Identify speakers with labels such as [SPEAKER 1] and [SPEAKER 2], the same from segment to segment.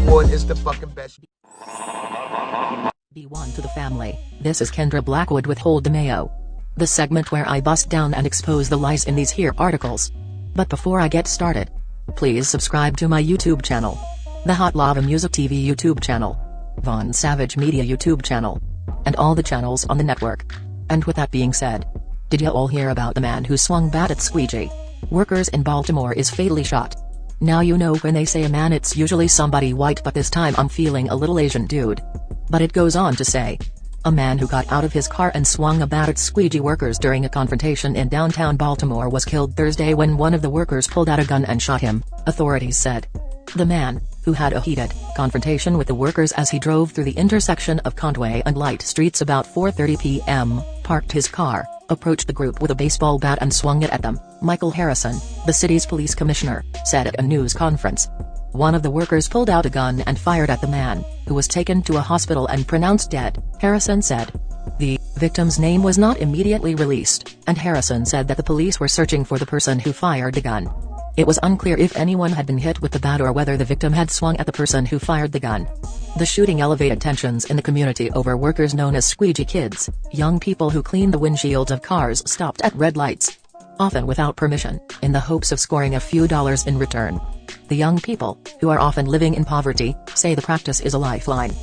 [SPEAKER 1] What is the fucking best?
[SPEAKER 2] B1 to the family. This is Kendra Blackwood with Hold the Mayo, the segment where I bust down and expose the lies in these here articles. But before I get started, please subscribe to my YouTube channel, the Hot Lava Music TV YouTube channel, Von Savage Media YouTube channel, and all the channels on the network. And with that being said, did you all hear about the man who swung bat at Squeegee Workers in Baltimore is fatally shot? Now you know when they say a man it's usually somebody white, but this time I'm feeling a little Asian dude. But it goes on to say, a man who got out of his car and swung a bat at Squeegee Workers during a confrontation in downtown Baltimore was killed Thursday when one of the workers pulled out a gun and shot him, authorities said. The man, who had a heated confrontation with the workers as he drove through the intersection of Conway and Light Streets about 4:30 p.m., parked his car, approached the group with a baseball bat and swung it at them, Michael Harrison, the city's police commissioner, said at a news conference. One of the workers pulled out a gun and fired at the man, who was taken to a hospital and pronounced dead, Harrison said. The victim's name was not immediately released, and Harrison said that the police were searching for the person who fired the gun. It was unclear if anyone had been hit with the bat or whether the victim had swung at the person who fired the gun. The shooting elevated tensions in the community over workers known as Squeegee Kids, young people who clean the windshields of cars stopped at red lights, often without permission, in the hopes of scoring a few dollars in return. The young people, who are often living in poverty, say the practice is a lifeline.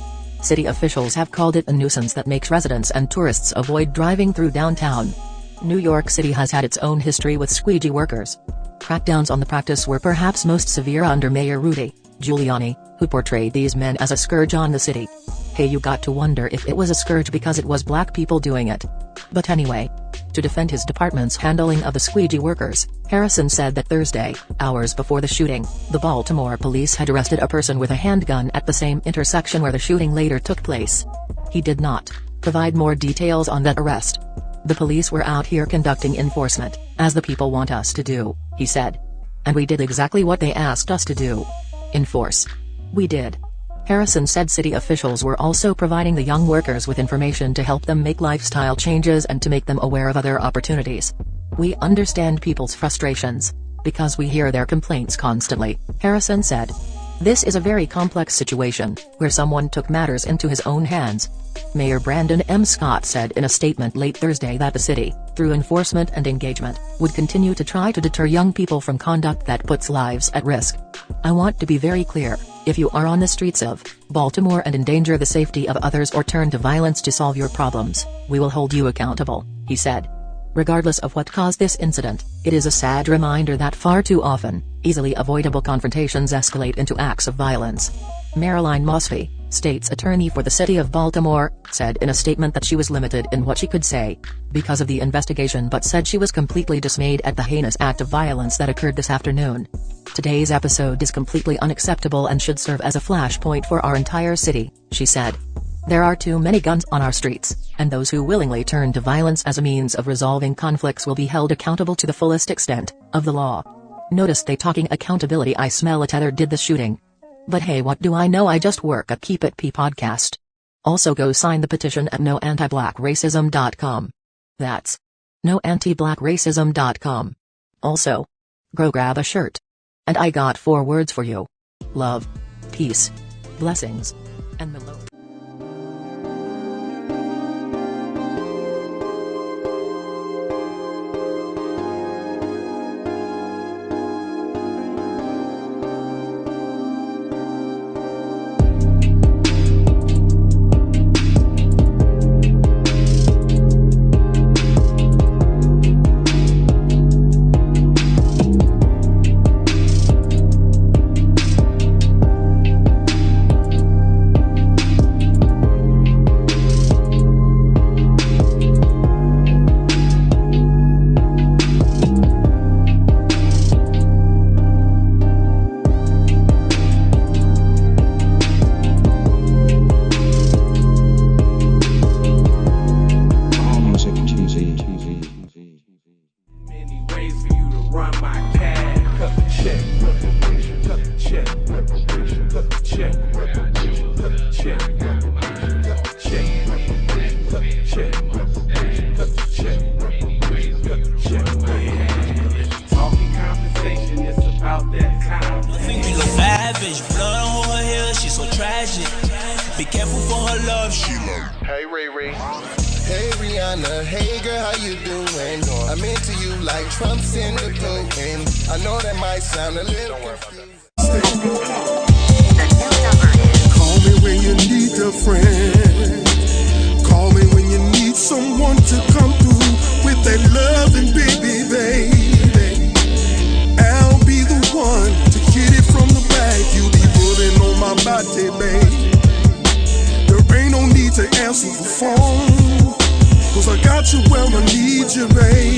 [SPEAKER 2] City officials have called it a nuisance that makes residents and tourists avoid driving through downtown. New York City has had its own history with Squeegee Workers. Crackdowns on the practice were perhaps most severe under Mayor Rudy Giuliani, who portrayed these men as a scourge on the city. Hey, you got to wonder if it was a scourge because it was black people doing it. But anyway, to defend his department's handling of the Squeegee Workers, Harrison said that Thursday, hours before the shooting, the Baltimore police had arrested a person with a handgun at the same intersection where the shooting later took place. He did not provide more details on that arrest. The police were out here conducting enforcement, as the people want us to do, he said. And we did exactly what they asked us to do. Enforce. We did. Harrison said city officials were also providing the young workers with information to help them make lifestyle changes and to make them aware of other opportunities. We understand people's frustrations, because we hear their complaints constantly, Harrison said. This is a very complex situation, where someone took matters into his own hands. Mayor Brandon M. Scott said in a statement late Thursday that the city, through enforcement and engagement, would continue to try to deter young people from conduct that puts lives at risk. I want to be very clear, if you are on the streets of Baltimore and endanger the safety of others or turn to violence to solve your problems, we will hold you accountable, he said. Regardless of what caused this incident, it is a sad reminder that far too often, easily avoidable confrontations escalate into acts of violence. Marilyn Mosby, state's attorney for the city of Baltimore, said in a statement that she was limited in what she could say because of the investigation, but said she was completely dismayed at the heinous act of violence that occurred this afternoon. Today's episode is completely unacceptable and should serve as a flashpoint for our entire city, she said. There are too many guns on our streets, and those who willingly turn to violence as a means of resolving conflicts will be held accountable to the fullest extent of the law. Notice they talking accountability. I smell a tether did the shooting. But hey, what do I know? I just work at Keep It P podcast. Also go sign the petition at noantiblackracism.com. That's noantiblackracism.com. Also, go grab a shirt. And I got 4 words for you. Love, peace, blessings, and Malone.
[SPEAKER 1] she's so tragic. Be careful for her love, she low.
[SPEAKER 3] Hey Riri. Hey Rihanna, hey girl, how you doing? I'm into you like Trump's in the pudding. I know that might sound a little confusing.
[SPEAKER 4] Call me when you need a friend. Call me when you need someone to come through with that loving baby, babe.